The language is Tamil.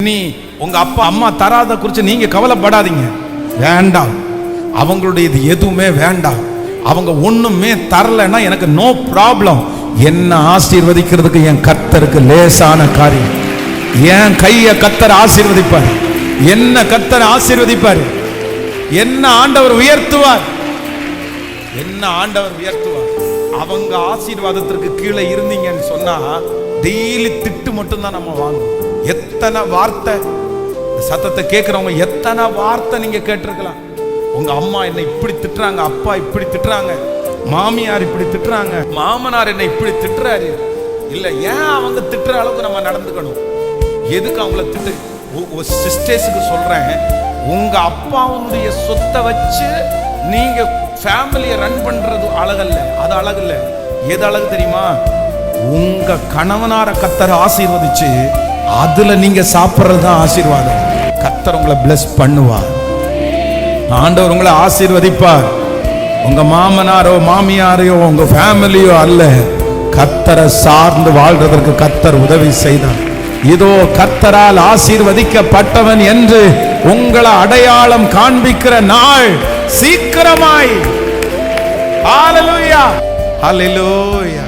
நீ உங்க அப்பா அம்மா தராத குறித்து நீங்க கவலைப்படாதீங்க. வேண்டாம், அவங்களுடைய இது எதுவுமே வேண்டாம். அவங்க ஒண்ணுமே தரலன்னா எனக்கு நோ ப்ராப்ளம். என்ன ஆசீர்வதிக்கிறதுக்கு என் கர்த்தருக்கு லேசான காரியம். என் கைய கர்த்தர் ஆசீர்வதிப்பார், என்ன கர்த்தர் ஆசீர்வதிப்பார், என்ன ஆண்டவர் உயர்த்துவார், என்ன ஆண்டவர் உயர்த்துவார். அவங்க ஆசீர்வாதத்திற்கு கீழே இருந்தீங்கன்னு சொன்னா டெய்லி திட்டு மட்டும் தான் நம்ம வாங்கணும். எத்தனை வார்த்தை சத்தத்தை கேட்கிறவங்க எத்தனை வார்த்தை நீங்க கேட்டிருக்கலாம். உங்க அம்மா என்னை இப்படி திட்டுறாங்க, அப்பா இப்படி திட்டுறாங்க, மாமியார் இப்படி திட்டுறாங்க, மாமனார் என்னை இப்படி திட்டுறாரு. இல்ல, ஏன் அவங்க திட்டுற அளவுக்கு நம்ம நடந்துக்கணும்? எதுக்கு அவங்கள திட்டு? சிஸ்டர்ஸுக்கு சொல்றேன், உங்க அப்பாவுடைய சொத்தை வச்சு நீங்க ஃபேமிலியை ரன் பண்றது அழகல்ல. அது அழகில்ல. எது அழகு தெரியுமா? உங்க கணவனார கர்த்தர் ஆசீர்வதிச்சு அதுல நீங்க சாப்பிடுறது தான் ஆசீர்வாதம். கர்த்தர் உங்களை பிளஸ் பண்ணுவார், ஆண்டவர் உங்களை ஆசீர்வதிப்பார். உங்க மாமனாரோ மாமியாரையோ உங்க ஃபேமிலியோ அல்ல, கர்த்தரை சார்ந்து வாழ்றதற்கு கர்த்தர் உதவி செய்தார். இதோ கர்த்தரால் ஆசீர்வதிக்கப்பட்டவன் என்று உங்களை அடையாளம் காண்பிக்கிற நாள் சீக்கிரமாய். ஹல்லேலூயா, ஹல்லேலூயா.